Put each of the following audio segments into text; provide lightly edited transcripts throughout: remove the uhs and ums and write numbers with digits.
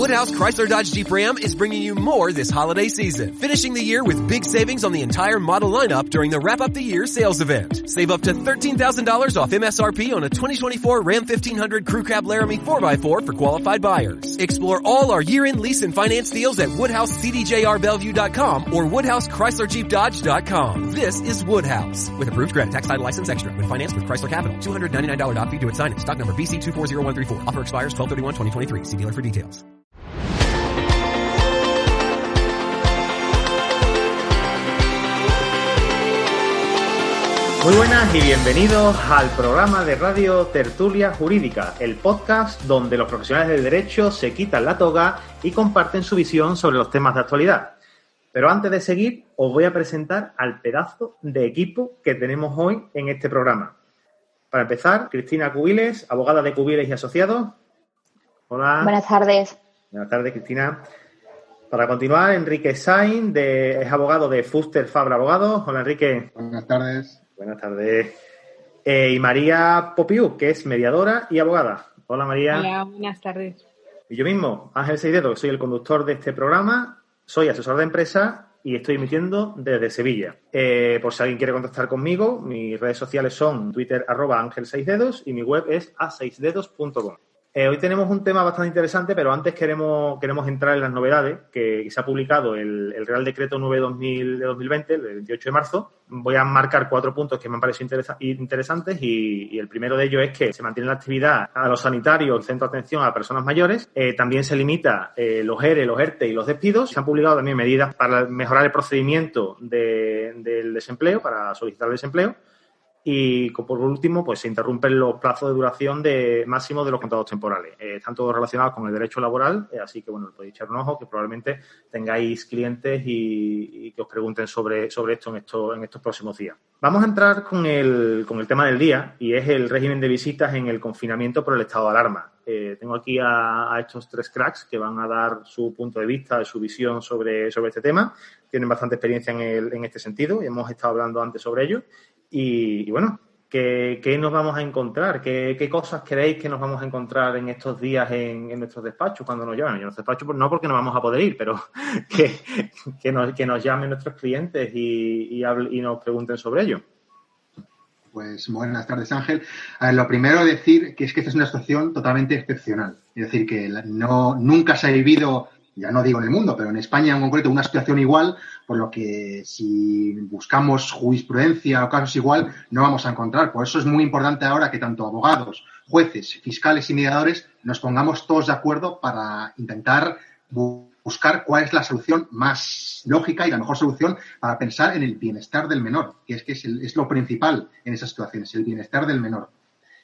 Woodhouse Chrysler Dodge Jeep Ram is bringing you more this holiday season, finishing the year with big savings on the entire model lineup during the Wrap Up the Year sales event. Save up to $13,000 off MSRP on a 2024 Ram 1500 Crew Cab Laramie 4x4 for qualified buyers. Explore all our year-end lease and finance deals at WoodhouseCDJRBellevue.com or WoodhouseChryslerJeepDodge.com. This is Woodhouse. With approved credit, tax title license extra. When financed with Chrysler Capital. $299 doc fee to its signing. Stock number BC240134. Offer expires 12/31/2023. See dealer for details. Muy buenas y bienvenidos al programa de radio Tertulia Jurídica, el podcast donde los profesionales del derecho se quitan la toga y comparten su visión sobre los temas de actualidad. Pero antes de seguir, os voy a presentar al pedazo de equipo que tenemos hoy en este programa. Para empezar, Cristina Cubiles, abogada de Cubiles y Asociados. Hola. Buenas tardes. Buenas tardes, Cristina. Para continuar, Enrique Sainz, es abogado de Fuster Fabra Abogados. Hola, Enrique. Buenas tardes. Buenas tardes. Y María Popiu, que es mediadora y abogada. Hola, María. Hola, buenas tardes. Y yo mismo, Ángel Seidedo, que soy el conductor de este programa, soy asesor de empresa y estoy emitiendo desde Sevilla. Por si alguien quiere contactar conmigo, mis redes sociales son Twitter @Ángel6dedos y mi web es a6dedos.com. Hoy tenemos un tema bastante interesante, pero antes queremos entrar en las novedades que se ha publicado el Real Decreto 9/2000 de 2020, el 28 de marzo. Voy a marcar 4 puntos que me han parecido interesantes y el primero de ellos es que se mantiene la actividad a los sanitarios, el centro de atención a personas mayores. También se limita los ERE, los ERTE y los despidos. Se han publicado también medidas para mejorar el procedimiento del desempleo, para solicitar el desempleo. Y por último, pues se interrumpen los plazos de duración máximos de los contratos temporales. Están todos relacionados con el derecho laboral, así que bueno, podéis echar un ojo, que probablemente tengáis clientes y que os pregunten sobre esto en estos próximos días. Vamos a entrar con el tema del día, y es el régimen de visitas en el confinamiento por el estado de alarma. Tengo aquí a estos 3 cracks que van a dar su punto de vista, su visión sobre este tema. Tienen bastante experiencia en este sentido y hemos estado hablando antes sobre ello. Y bueno, ¿qué nos vamos a encontrar? ¿Qué cosas creéis que nos vamos a encontrar en estos días en nuestros despachos cuando nos llamen? En nuestros despachos no porque no vamos a poder ir, pero que nos llamen nuestros clientes y nos pregunten sobre ello. Pues buenas tardes, Ángel. A ver, lo primero decir que esta es una situación totalmente excepcional. Es decir, que nunca se ha vivido, ya no digo en el mundo, pero en España en concreto, una situación igual, por lo que si buscamos jurisprudencia o casos igual, no vamos a encontrar. Por eso es muy importante ahora que tanto abogados, jueces, fiscales y mediadores nos pongamos todos de acuerdo para intentar buscar cuál es la solución más lógica y la mejor solución para pensar en el bienestar del menor, que es lo principal en esas situaciones, el bienestar del menor.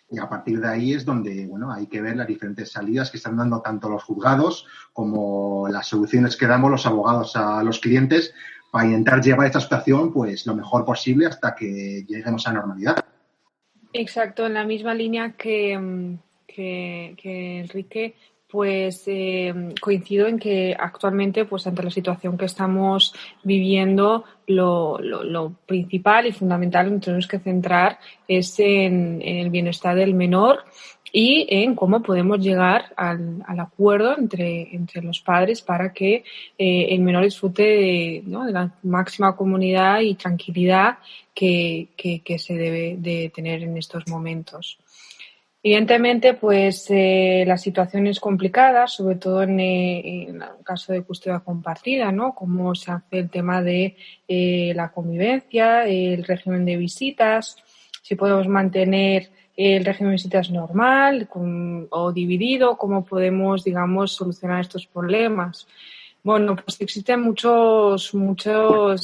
Y a partir de ahí es donde, bueno, hay que ver las diferentes salidas que están dando tanto los juzgados como las soluciones que damos los abogados a los clientes para intentar llevar esta situación pues lo mejor posible hasta que lleguemos a la normalidad. Exacto, en la misma línea que Enrique, pues coincido en que actualmente, pues ante la situación que estamos viviendo, lo principal y fundamental que tenemos que centrar es en el bienestar del menor y en cómo podemos llegar al acuerdo entre los padres para que el menor disfrute de la máxima comodidad y tranquilidad que se debe de tener en estos momentos. Evidentemente, pues la situación es complicada, sobre todo en el caso de custodia compartida, ¿no? Cómo se hace el tema de la convivencia, el régimen de visitas, si podemos mantener el régimen de visitas normal o dividido, cómo podemos, digamos, solucionar estos problemas. Bueno, pues existen muchos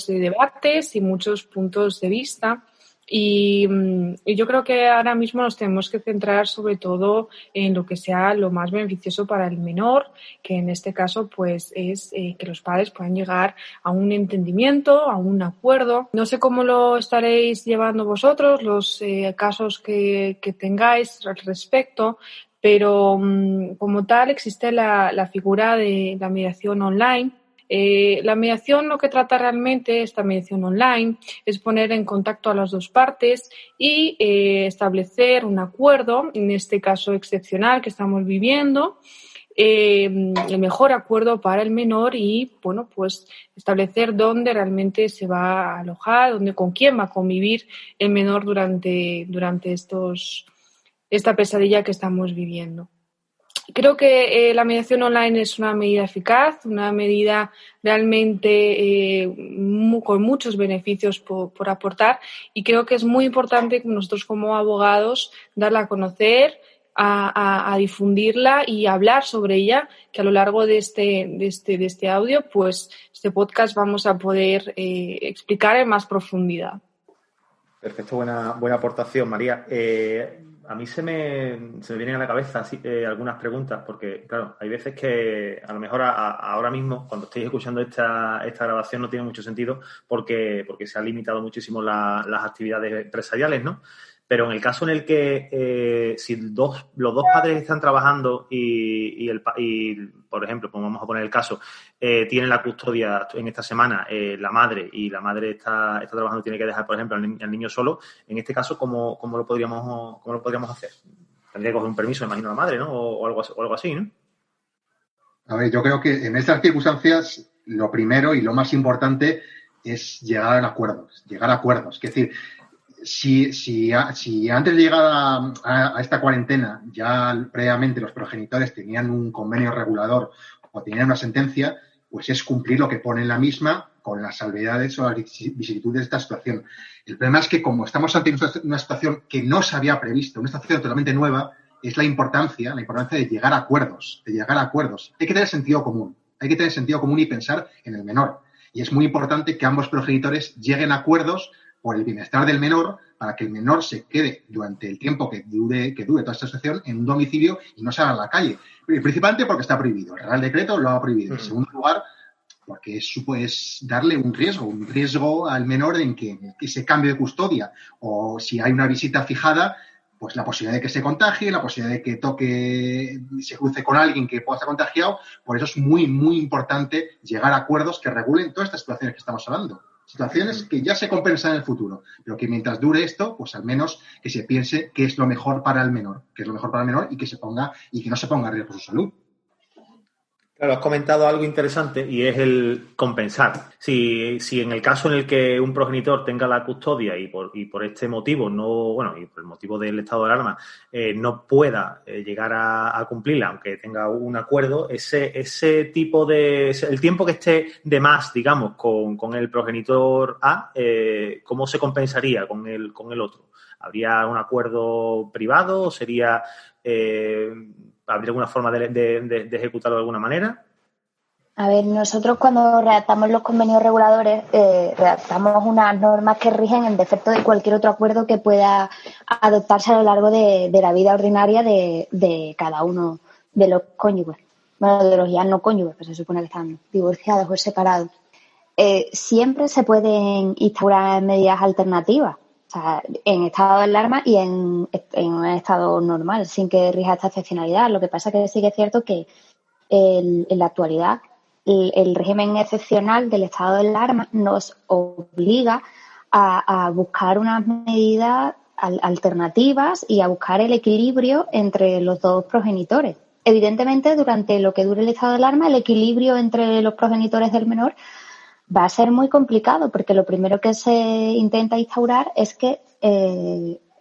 debates y muchos puntos de vista. Y yo creo que ahora mismo nos tenemos que centrar sobre todo en lo que sea lo más beneficioso para el menor, que en este caso pues es que los padres puedan llegar a un entendimiento, a un acuerdo. No sé cómo lo estaréis llevando vosotros, los casos que tengáis al respecto, pero como tal existe la figura de la mediación online. La mediación, lo que trata realmente, esta mediación online, es poner en contacto a las dos partes y establecer un acuerdo, en este caso excepcional que estamos viviendo, el mejor acuerdo para el menor y, bueno, pues establecer dónde realmente se va a alojar, con quién va a convivir el menor durante esta pesadilla que estamos viviendo. Creo que la mediación online es una medida eficaz, una medida realmente con muchos beneficios por aportar, y creo que es muy importante que nosotros como abogados darla a conocer, a difundirla y hablar sobre ella, que a lo largo de este audio, pues este podcast vamos a poder explicar en más profundidad. Perfecto, buena aportación, María. A mí se me vienen a la cabeza algunas preguntas, porque, claro, hay veces que a lo mejor ahora mismo, cuando estéis escuchando esta grabación, no tiene mucho sentido porque se han limitado muchísimo las actividades empresariales, ¿no? Pero en el caso en el que si los dos padres están trabajando y por ejemplo, pues vamos a poner el caso, tienen la custodia en esta semana la madre, y la madre está trabajando y tiene que dejar, por ejemplo, al niño solo, en este caso, ¿cómo lo podríamos hacer? Tendría que coger un permiso, me imagino, la madre, ¿no? O algo así, ¿no? A ver, yo creo que en estas circunstancias lo primero y lo más importante es llegar a acuerdos. Es decir, si antes de llegar a esta cuarentena ya previamente los progenitores tenían un convenio regulador o tenían una sentencia, pues es cumplir lo que pone en la misma con las salvedades o las vicisitudes de esta situación. El problema es que como estamos ante una situación que no se había previsto, una situación totalmente nueva, es la importancia de llegar a acuerdos, Hay que tener sentido común y pensar en el menor. Y es muy importante que ambos progenitores lleguen a acuerdos por el bienestar del menor, para que el menor se quede durante el tiempo que dure toda esta situación en un domicilio y no salga a la calle. Principalmente porque está prohibido. El Real Decreto lo ha prohibido. En segundo lugar, porque eso es darle un riesgo al menor en que ese cambio de custodia, o si hay una visita fijada, pues la posibilidad de que se contagie, la posibilidad de que se cruce con alguien que pueda estar contagiado. Por eso es muy, muy importante llegar a acuerdos que regulen todas estas situaciones que estamos hablando. Situaciones que ya se compensan en el futuro, pero que mientras dure esto, pues al menos que se piense qué es lo mejor para el menor, y que no se ponga en riesgo su salud. Claro, has comentado algo interesante y es el compensar. Si en el caso en el que un progenitor tenga la custodia y por este motivo y por el motivo del estado de alarma no pueda llegar a cumplirla, aunque tenga un acuerdo, ese tipo el tiempo que esté de más, digamos, con el progenitor A, ¿cómo se compensaría con el otro? ¿Habría un acuerdo privado o sería ¿habría alguna forma de ejecutarlo de alguna manera? A ver, nosotros cuando redactamos los convenios reguladores, redactamos unas normas que rigen en defecto de cualquier otro acuerdo que pueda adoptarse a lo largo de la vida ordinaria de cada uno de los cónyuges. Bueno, de los ya no cónyuges, que se supone que están divorciados o separados. Siempre se pueden instaurar medidas alternativas. O sea, en estado de alarma y en un estado normal, sin que rija esta excepcionalidad. Lo que pasa es que sí que es cierto que en la actualidad el régimen excepcional del estado de alarma nos obliga a buscar unas medidas alternativas y a buscar el equilibrio entre los dos progenitores. Evidentemente, durante lo que dure el estado de alarma, el equilibrio entre los progenitores del menor va a ser muy complicado, porque lo primero que se intenta instaurar es que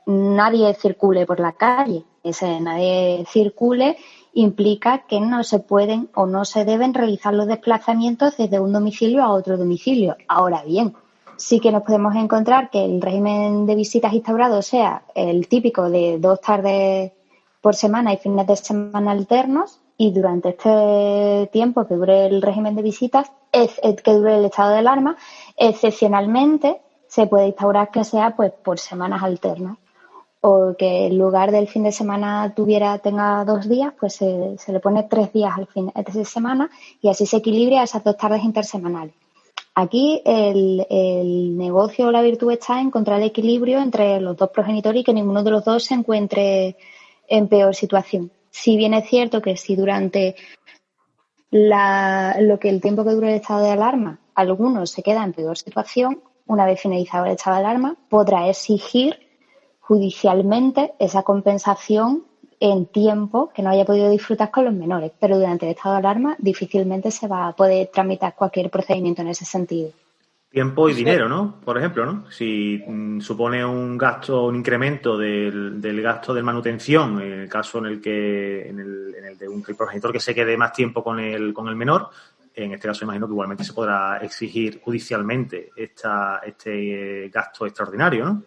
nadie circule por la calle. Ese nadie circule implica que no se pueden o no se deben realizar los desplazamientos desde un domicilio a otro domicilio. Ahora bien, sí que nos podemos encontrar que el régimen de visitas instaurado sea el típico de 2 tardes por semana y fines de semana alternos, y durante este tiempo que dure el régimen de visitas, que dure el estado de alarma, excepcionalmente se puede instaurar que sea pues por semanas alternas, o que en lugar del fin de semana tenga 2 días, pues se le pone 3 días al fin de semana, y así se equilibra esas 2 tardes intersemanales. Aquí el negocio o la virtud está en encontrar el equilibrio entre los dos progenitores y que ninguno de los dos se encuentre en peor situación. Si bien es cierto que si durante el tiempo que dure el estado de alarma algunos se quedan en peor situación, una vez finalizado el estado de alarma podrá exigir judicialmente esa compensación en tiempo que no haya podido disfrutar con los menores, pero durante el estado de alarma difícilmente se va a poder tramitar cualquier procedimiento en ese sentido. Tiempo y dinero, ¿no? Por ejemplo, ¿no? Si supone un gasto, un incremento del gasto de manutención, en el caso en el que el progenitor que se quede más tiempo con el menor, en este caso imagino que igualmente se podrá exigir judicialmente este gasto extraordinario, ¿no?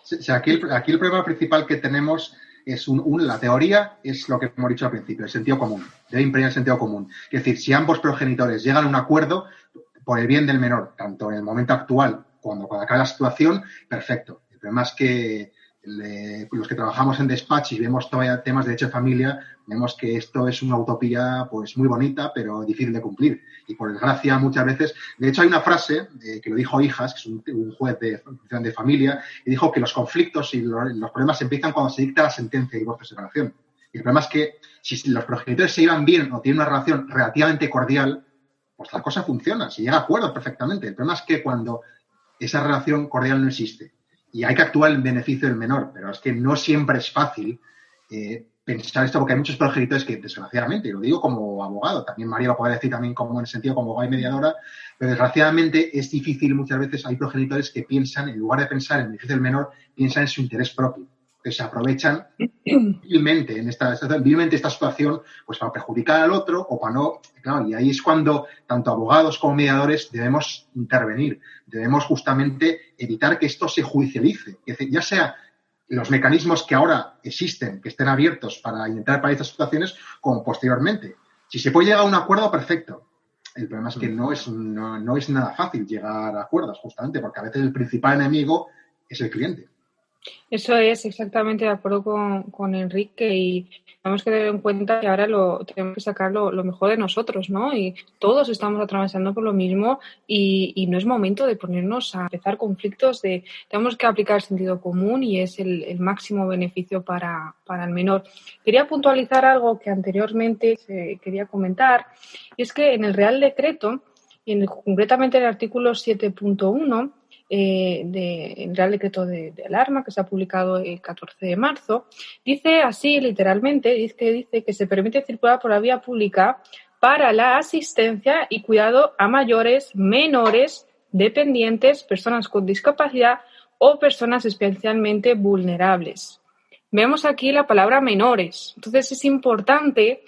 Sí, aquí el problema principal que tenemos es la teoría es lo que hemos dicho al principio, el sentido común. Debe imperar el sentido común. Es decir, si ambos progenitores llegan a un acuerdo por el bien del menor, tanto en el momento actual cuando acabe la situación, perfecto. El problema es que los que trabajamos en despacho y vemos todavía temas de derecho de familia, vemos que esto es una utopía pues muy bonita, pero difícil de cumplir. Y por desgracia, muchas veces... De hecho, hay una frase que lo dijo Hijas, que es un juez de familia, y dijo que los conflictos y los problemas empiezan cuando se dicta la sentencia de divorcio o separación. Y el problema es que si los progenitores se llevan bien o tienen una relación relativamente cordial, pues la cosa funciona, se llega a acuerdos perfectamente. El problema es que cuando esa relación cordial no existe y hay que actuar en beneficio del menor, pero es que no siempre es fácil pensar esto porque hay muchos progenitores que, desgraciadamente, y lo digo como abogado, también María lo puede decir también como en el sentido como abogada y mediadora, pero desgraciadamente es difícil, muchas veces hay progenitores que piensan, en lugar de pensar en el beneficio del menor, piensan en su interés propio. Que se aprovechan vilmente esta situación pues para perjudicar al otro o para no... Claro, y ahí es cuando tanto abogados como mediadores debemos intervenir. Debemos justamente evitar que esto se judicialice. Es decir, ya sea los mecanismos que ahora existen, que estén abiertos para intentar para estas situaciones, como posteriormente. Si se puede llegar a un acuerdo, perfecto. El problema es que no es nada fácil llegar a acuerdos, justamente, porque a veces el principal enemigo es el cliente. Eso es exactamente de acuerdo con Enrique y tenemos que tener en cuenta que ahora tenemos que sacar lo mejor de nosotros, ¿no? Y todos estamos atravesando por lo mismo y no es momento de ponernos a empezar conflictos tenemos que aplicar el sentido común y es el máximo beneficio para el menor. Quería puntualizar algo que anteriormente quería comentar y es que en el Real Decreto, concretamente en el artículo 7.1, del Real Decreto de Alarma que se ha publicado el 14 de marzo, dice así literalmente, dice que se permite circular por la vía pública para la asistencia y cuidado a mayores, menores, dependientes, personas con discapacidad o personas especialmente vulnerables. Vemos aquí la palabra menores. Entonces es importante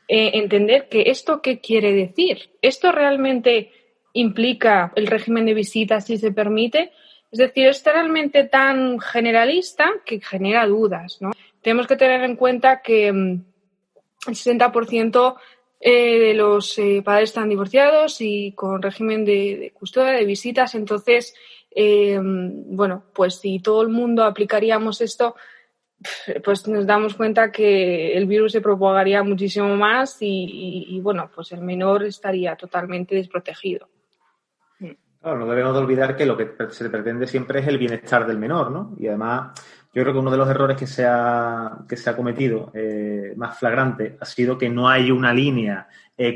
entender que esto qué quiere decir. Esto realmente implica el régimen de visitas si se permite. Es decir, es realmente tan generalista que genera dudas, ¿no? Tenemos que tener en cuenta que el 60% de los padres están divorciados y con régimen de custodia, de visitas. Entonces, pues si todo el mundo aplicaríamos esto, pues nos damos cuenta que el virus se propagaría muchísimo más y pues el menor estaría totalmente desprotegido. Claro, no debemos de olvidar que lo que se pretende siempre es el bienestar del menor, ¿no? Y además, yo creo que uno de los errores que se ha cometido más flagrante ha sido que no hay una línea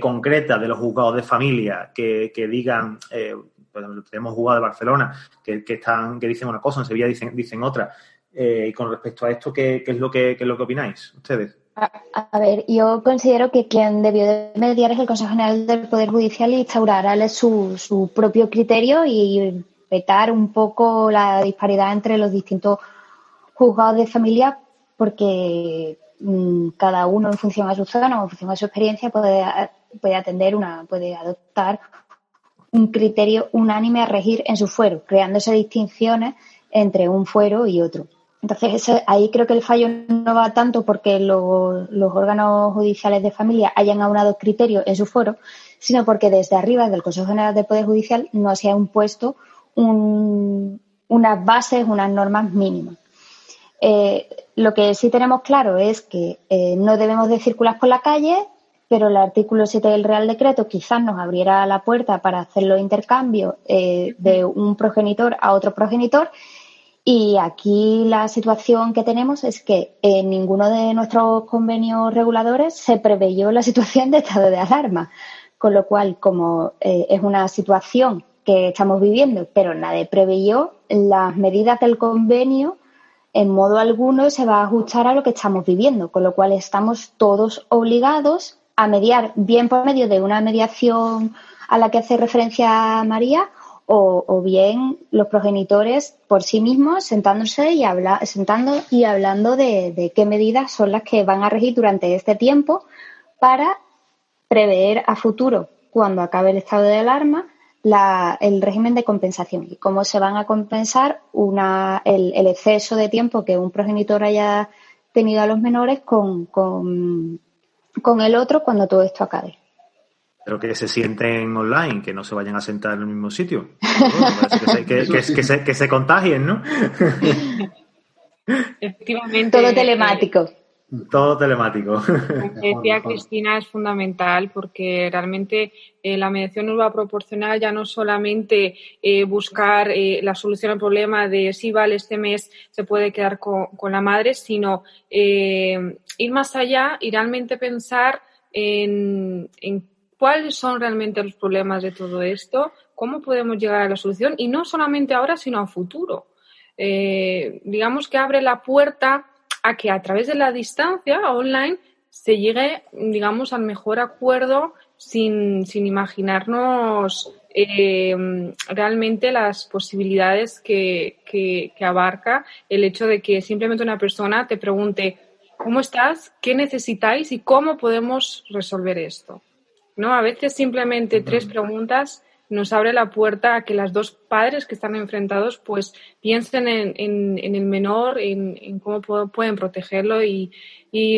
concreta de los juzgados de familia que digan, tenemos juzgados de Barcelona que dicen una cosa, en Sevilla dicen otra. Y con respecto a esto, ¿qué es lo que opináis ustedes? A ver, yo considero que quien debió de mediar es el Consejo General del Poder Judicial y instaurar su propio criterio y vetar un poco la disparidad entre los distintos juzgados de familia, porque cada uno en función a su zona o en función a su experiencia puede adoptar un criterio unánime a regir en su fuero, creándose distinciones entre un fuero y otro. Entonces, ahí creo que el fallo no va tanto porque los órganos judiciales de familia hayan aunado criterios en su foro, sino porque desde arriba, desde el Consejo General del Poder Judicial, no se ha impuesto unas bases, unas normas mínimas. Lo que sí tenemos claro es que no debemos de circular por la calle, pero el artículo 7 del Real Decreto quizás nos abriera la puerta para hacer los intercambios de un progenitor a otro progenitor. Y aquí la situación que tenemos es que en ninguno de nuestros convenios reguladores se preveyó la situación de estado de alarma, con lo cual, como es una situación que estamos viviendo, pero nadie preveyó, las medidas del convenio en modo alguno se va a ajustar a lo que estamos viviendo, con lo cual estamos todos obligados a mediar, bien por medio de una mediación a la que hace referencia María, o bien los progenitores por sí mismos sentándose y hablando de qué medidas son las que van a regir durante este tiempo para prever a futuro, cuando acabe el estado de alarma, el régimen de compensación y cómo se van a compensar el exceso de tiempo que un progenitor haya tenido a los menores con el otro cuando todo esto acabe. Pero que se sienten online, que no se vayan a sentar en el mismo sitio. Que se contagien, ¿no? Efectivamente. Todo telemático. Todo telemático. Como decía Cristina, es fundamental porque realmente la mediación nos va a proporcionar ya no solamente buscar la solución al problema de si vale este mes se puede quedar con la madre, sino ir más allá y realmente pensar en cuáles son realmente los problemas de todo esto, cómo podemos llegar a la solución y no solamente ahora sino a futuro. Digamos que abre la puerta a que a través de la distancia online se llegue, digamos, al mejor acuerdo sin imaginarnos realmente las posibilidades que abarca el hecho de que simplemente una persona te pregunte ¿cómo estás? ¿Qué necesitáis? ¿Y cómo podemos resolver esto? ¿No? A veces simplemente 3 preguntas nos abre la puerta a que los dos padres que están enfrentados pues piensen en el menor, en cómo pueden protegerlo y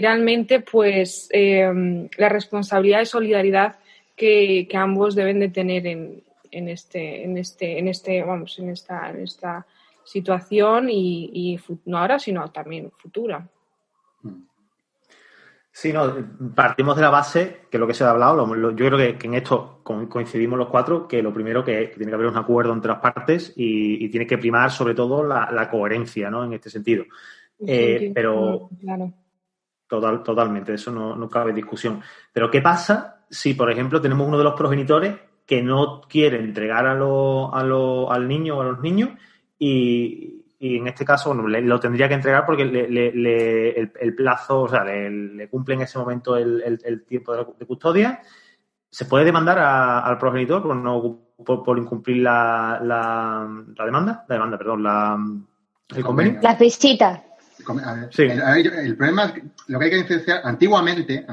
realmente pues la responsabilidad y solidaridad que ambos deben de tener en esta situación y no ahora sino también futura. Sí, no, partimos de la base, que es lo que se ha hablado, yo creo que en esto coincidimos los 4, que lo primero que tiene que haber un acuerdo entre las partes y tiene que primar sobre todo la coherencia, ¿no? En este sentido. Sí, pero claro. Totalmente, eso no cabe discusión. Pero ¿qué pasa si, por ejemplo, tenemos uno de los progenitores que no quiere entregar al niño o a los niños y en este caso lo tendría que entregar porque el plazo, o sea, le cumple en ese momento el tiempo de custodia? ¿Se puede demandar al progenitor por incumplir la demanda? ¿El convenio? Las visitas. Sí. El problema es que lo que hay que diferenciar antiguamente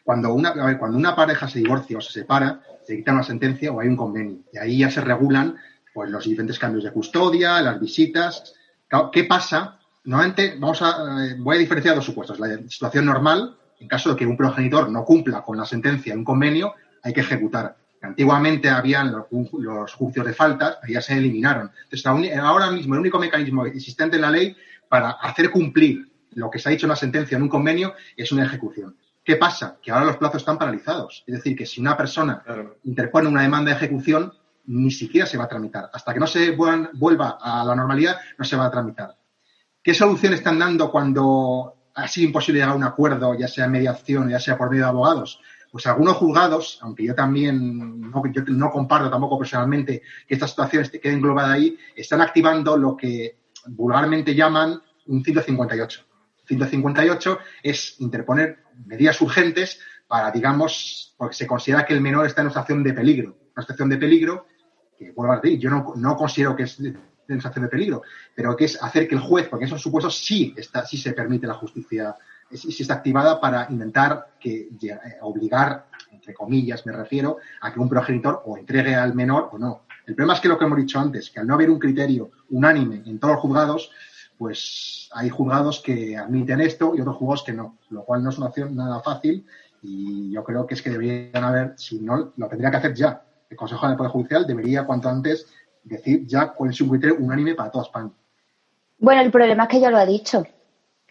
cuando una pareja se divorcia o se separa, se dicta una sentencia o hay un convenio y ahí ya se regulan pues los diferentes cambios de custodia, las visitas. ¿Qué pasa? Normalmente voy a diferenciar 2 supuestos. La situación normal, en caso de que un progenitor no cumpla con la sentencia de un convenio, hay que ejecutar. Antiguamente habían los juicios de faltas, ya se eliminaron. Entonces, ahora mismo el único mecanismo existente en la ley para hacer cumplir lo que se ha dicho en una sentencia en un convenio es una ejecución. ¿Qué pasa? Que ahora los plazos están paralizados. Es decir, que si una persona interpone una demanda de ejecución, ni siquiera se va a tramitar. Hasta que no se vuelva a la normalidad, no se va a tramitar. ¿Qué solución están dando cuando ha sido imposible llegar a un acuerdo, ya sea en mediación, ya sea por medio de abogados? Pues algunos juzgados, aunque yo también no comparto tampoco personalmente que esta situación quede englobada ahí, están activando lo que vulgarmente llaman un 158. 158 es interponer medidas urgentes para, digamos, porque se considera que el menor está en una situación de peligro. Una situación de peligro que, vuelvo a decir, yo no considero que es una situación de peligro, pero que es hacer que el juez, porque en esos supuestos sí se permite la justicia, sí está activada para intentar obligar, entre comillas me refiero, a que un progenitor o entregue al menor o no. El problema es que lo que hemos dicho antes, que al no haber un criterio unánime en todos los juzgados, pues hay juzgados que admiten esto y otros juzgados que no, lo cual no es una opción nada fácil y yo creo que es que deberían haber, si no, lo tendría que hacer ya. El Consejo del Poder Judicial debería cuanto antes decir ya cuál es un criterio unánime para toda España. Bueno, el problema es que ya lo ha dicho,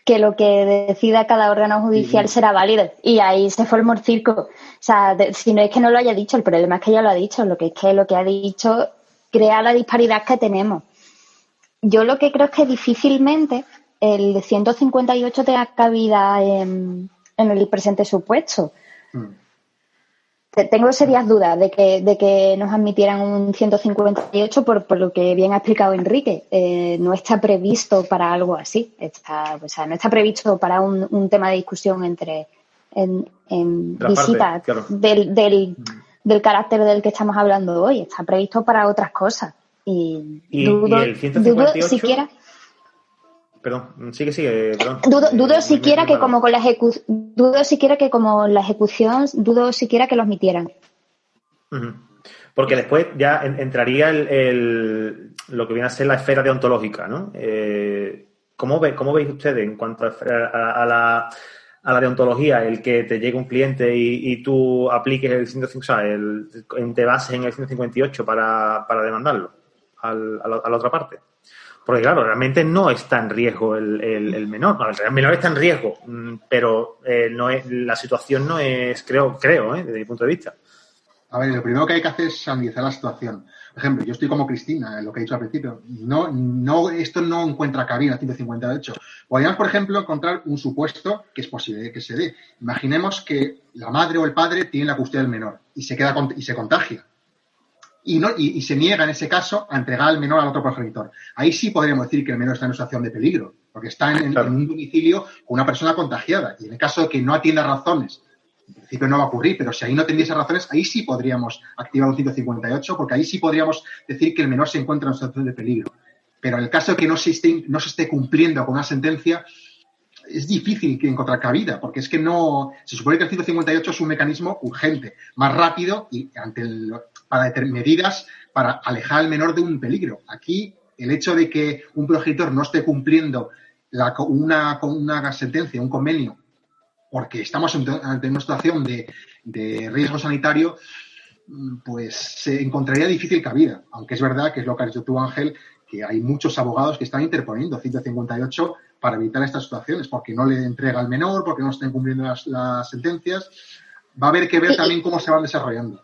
que lo que decida cada órgano judicial será válido y ahí se formó el circo. O sea, si no es que no lo haya dicho, el problema es que ya lo ha dicho, lo que ha dicho crea la disparidad que tenemos. Yo lo que creo es que difícilmente el 158 tenga cabida en el presente supuesto. tengo serias dudas de que nos admitieran un 158 por lo que bien ha explicado Enrique. No está previsto para algo así. No está previsto para un tema de discusión en visitas claro. del carácter del que estamos hablando hoy. Está previsto para otras cosas. Y el 158... siquiera... Perdón, sigue, perdón. Dudo siquiera que como la ejecución, dudo siquiera que lo admitieran. Porque después ya entraría lo que viene a ser la esfera deontológica, ¿no? ¿Cómo veis ustedes en cuanto a la deontología, el que te llegue un cliente y tú apliques el 158, te bases en el 158 para demandarlo a la otra parte? Porque, claro, realmente no está en riesgo el menor. No, el menor está en riesgo, pero no es, la situación no es, creo, desde mi punto de vista. A ver, lo primero que hay que hacer es analizar la situación. Por ejemplo, yo estoy como Cristina, en lo que he dicho al principio. Esto no encuentra cabida en el 158. Podríamos, por ejemplo, encontrar un supuesto que es posible que se dé. Imaginemos que la madre o el padre tienen la custodia del menor y se contagia. Y se niega en ese caso a entregar al menor al otro progenitor. Ahí sí podríamos decir que el menor está en una situación de peligro, porque está en un domicilio con una persona contagiada. Y en el caso de que no atienda razones, en principio no va a ocurrir, pero si ahí no atendiese razones, ahí sí podríamos activar un 158, porque ahí sí podríamos decir que el menor se encuentra en una situación de peligro. Pero en el caso de que no se esté cumpliendo con una sentencia, es difícil encontrar cabida, porque es que se supone que el 158 es un mecanismo urgente, más rápido y para medidas para alejar al menor de un peligro. Aquí, el hecho de que un progenitor no esté cumpliendo una sentencia, un convenio, porque estamos ante una situación de riesgo sanitario, pues se encontraría difícil cabida. Aunque es verdad que es lo que has dicho tú, Ángel, que hay muchos abogados que están interponiendo 158 para evitar estas situaciones, porque no le entrega al menor, porque no están cumpliendo las sentencias. Va a haber que ver también cómo se van desarrollando.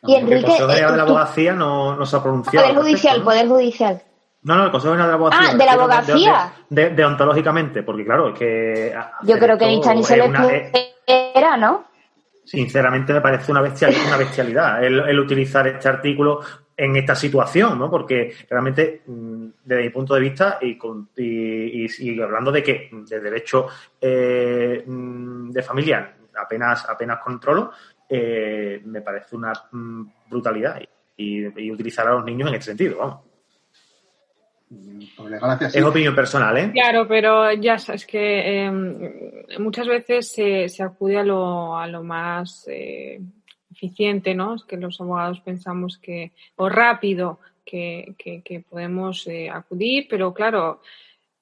Y Enrique, el Consejo General de la Abogacía no se ha pronunciado. Poder Judicial. No, el Consejo General de la Abogacía. Ah, de la Abogacía. Deontológicamente, porque claro, es que... Yo creo que ni se le espera, ¿no? Sinceramente me parece una bestialidad el utilizar este artículo en esta situación, ¿no? Porque realmente, desde mi punto de vista, y hablando de que de derecho de familia apenas controlo, me parece una brutalidad y utilizar a los niños en este sentido, vamos. Es opinión personal, ¿eh? Claro, pero ya sabes que muchas veces se acude a lo más eficiente, ¿no? Es que los abogados pensamos o rápido que podemos acudir, pero claro,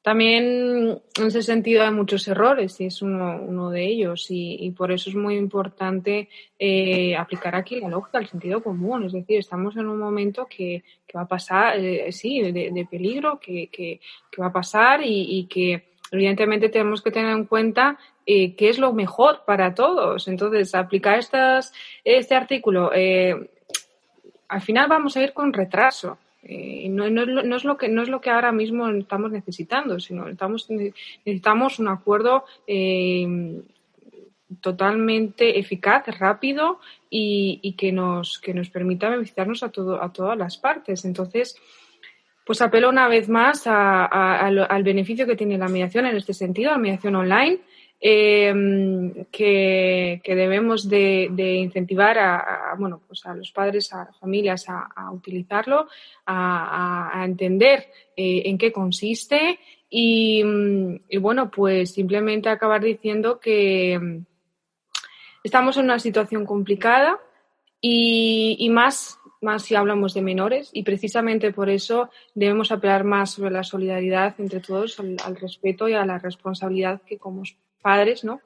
también en ese sentido hay muchos errores y es uno de ellos y por eso es muy importante aplicar aquí la lógica, el sentido común. Es decir, estamos en un momento que va a pasar, de peligro, que va a pasar y que evidentemente tenemos que tener en cuenta qué es lo mejor para todos. Entonces, aplicar este artículo, al final vamos a ir con retraso. No es lo que ahora mismo estamos necesitando, sino necesitamos un acuerdo totalmente eficaz, rápido y que nos permita beneficiarnos a todas las partes. Entonces, pues apelo una vez más al beneficio que tiene la mediación en este sentido, la mediación online, que debemos de incentivar a los padres, a las familias a utilizarlo, a entender en qué consiste y bueno, pues simplemente acabar diciendo que estamos en una situación complicada y más si hablamos de menores y precisamente por eso debemos apelar más sobre la solidaridad entre todos, al respeto y a la responsabilidad que como padres, ¿no?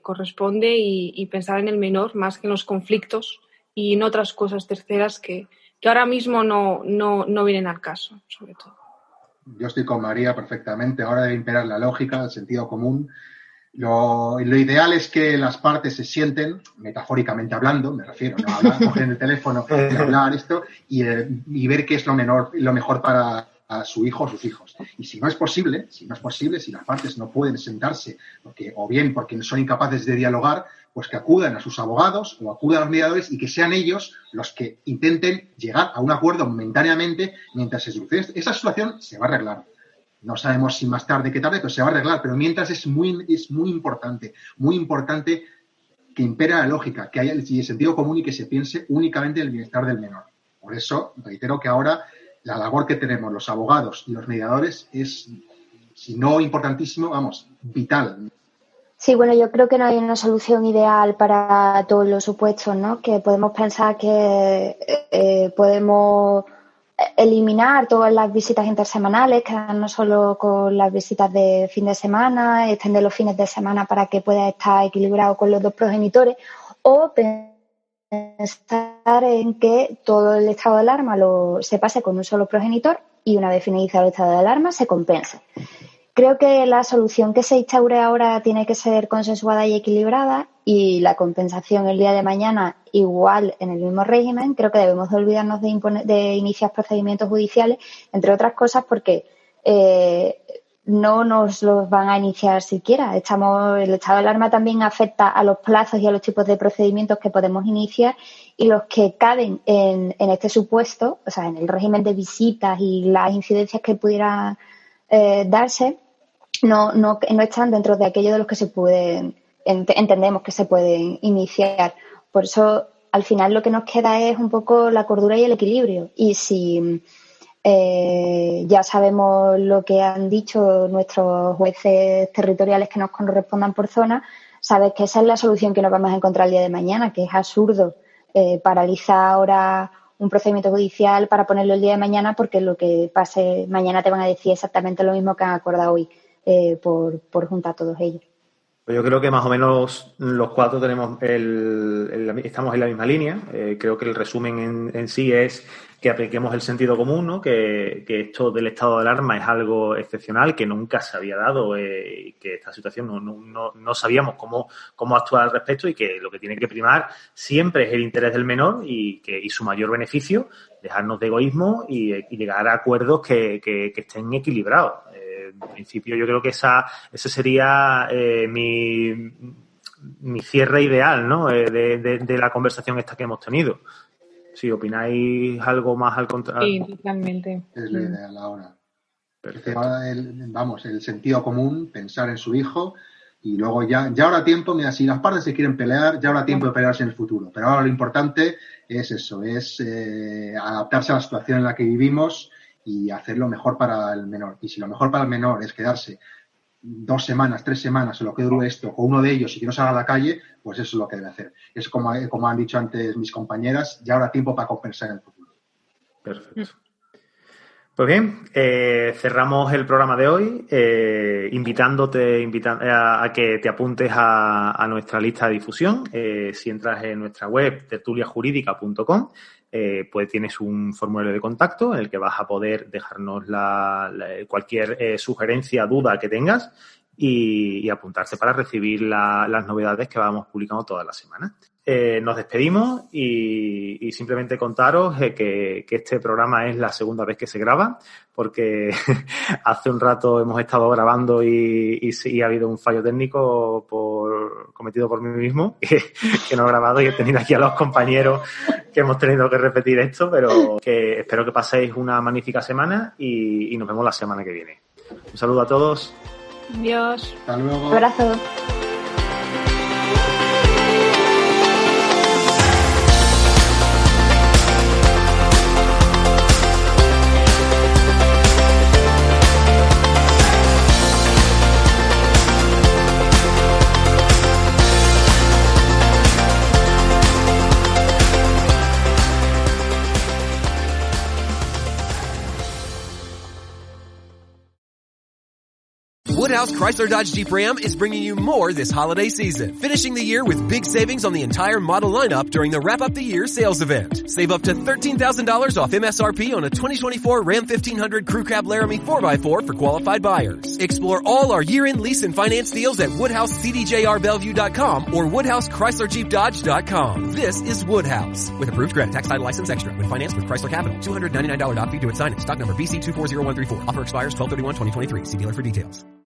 Corresponde y pensar en el menor más que en los conflictos y en otras cosas terceras que ahora mismo no vienen al caso, sobre todo. Yo estoy con María perfectamente. Ahora debe imperar la lógica, el sentido común. Lo ideal es que las partes se sienten, metafóricamente hablando, me refiero, no coger el teléfono y hablar esto y ver qué es lo mejor para a su hijo o sus hijos. Y si no es posible, si las partes no pueden sentarse, o bien porque son incapaces de dialogar, pues que acudan a sus abogados o acudan a los mediadores y que sean ellos los que intenten llegar a un acuerdo momentáneamente mientras se solucione. Esa situación se va a arreglar. No sabemos si más tarde que tarde, pero se va a arreglar. Pero mientras es muy importante que impera la lógica, que haya el sentido común y que se piense únicamente en el bienestar del menor. Por eso, reitero que ahora la labor que tenemos los abogados y los mediadores es, si no importantísimo, vital. Sí, bueno, yo creo que no hay una solución ideal para todos los supuestos, ¿no? Que podemos pensar que podemos eliminar todas las visitas intersemanales, quedarnos solo con las visitas de fin de semana, extender los fines de semana para que pueda estar equilibrado con los dos progenitores, o pensar en que todo el estado de alarma se pase con un solo progenitor y una vez finalizado el estado de alarma se compense. Creo que la solución que se instaure ahora tiene que ser consensuada y equilibrada, y la compensación el día de mañana igual en el mismo régimen. Creo que debemos de olvidarnos de iniciar procedimientos judiciales, entre otras cosas porque no nos los van a iniciar siquiera. El estado de alarma también afecta a los plazos y a los tipos de procedimientos que podemos iniciar, y los que caben en este supuesto, o sea, en el régimen de visitas y las incidencias que pudieran darse, no están dentro de aquello de los que se pueden, entendemos que se pueden iniciar. Por eso, al final, lo que nos queda es un poco la cordura y el equilibrio. Y si ya sabemos lo que han dicho nuestros jueces territoriales que nos correspondan por zona, sabes que esa es la solución que nos vamos a encontrar el día de mañana, que es absurdo paralizar ahora un procedimiento judicial para ponerlo el día de mañana, porque lo que pase mañana te van a decir exactamente lo mismo que han acordado hoy por juntar todos ellos. Pues yo creo que más o menos los cuatro estamos en la misma línea. Creo que el resumen en sí es que apliquemos el sentido común, ¿no? Que esto del estado de alarma es algo excepcional, que nunca se había dado, y que esta situación no sabíamos cómo actuar al respecto, y que lo que tiene que primar siempre es el interés del menor y su mayor beneficio, dejarnos de egoísmo y llegar a acuerdos que estén equilibrados. En principio yo creo que ese sería mi cierre ideal, ¿no? De la conversación esta que hemos tenido. Si opináis algo más al contrario. Sí, totalmente. Es la ideal ahora. Perfecto. El sentido común, pensar en su hijo, y luego ya habrá tiempo, mira, si las partes se quieren pelear, ya habrá tiempo de pelearse en el futuro. Pero ahora lo importante es eso, es adaptarse a la situación en la que vivimos y hacer lo mejor para el menor. Y si lo mejor para el menor es quedarse 2 semanas, 3 semanas, o lo que dure esto, con uno de ellos y que no salga a la calle, pues eso es lo que debe hacer. Es como han dicho antes mis compañeras, ya habrá tiempo para compensar en el futuro. Perfecto. Pues bien, cerramos el programa de hoy invitándote a que te apuntes a nuestra lista de difusión. Si entras en nuestra web tertuliajurídica.com, pues tienes un formulario de contacto en el que vas a poder dejarnos cualquier sugerencia, duda que tengas, y apuntarte para recibir las novedades que vamos publicando todas las semanas. Nos despedimos y simplemente contaros que este programa es la segunda vez que se graba, porque hace un rato hemos estado grabando y ha habido un fallo técnico cometido por mí mismo, que no he grabado, y he tenido aquí a los compañeros que hemos tenido que repetir esto, pero que espero que paséis una magnífica semana y nos vemos la semana que viene. Un saludo a todos. Adiós. Hasta luego. Un abrazo. Wood Woodhouse Chrysler Dodge Jeep Ram is bringing you more this holiday season, finishing the year with big savings on the entire model lineup during the Wrap Up the Year sales event. Save up to $13,000 off MSRP on a 2024 Ram 1500 Crew Cab Laramie 4x4 for qualified buyers. Explore all our year-end lease and finance deals at WoodhouseCDJRBellevue.com or WoodhouseChryslerJeepDodge.com. This is Woodhouse. With approved credit, tax title license extra. When financed with Chrysler Capital. $299 doc fee due at signing. Stock number BC240134. Offer expires 12/31/2023. See dealer for details.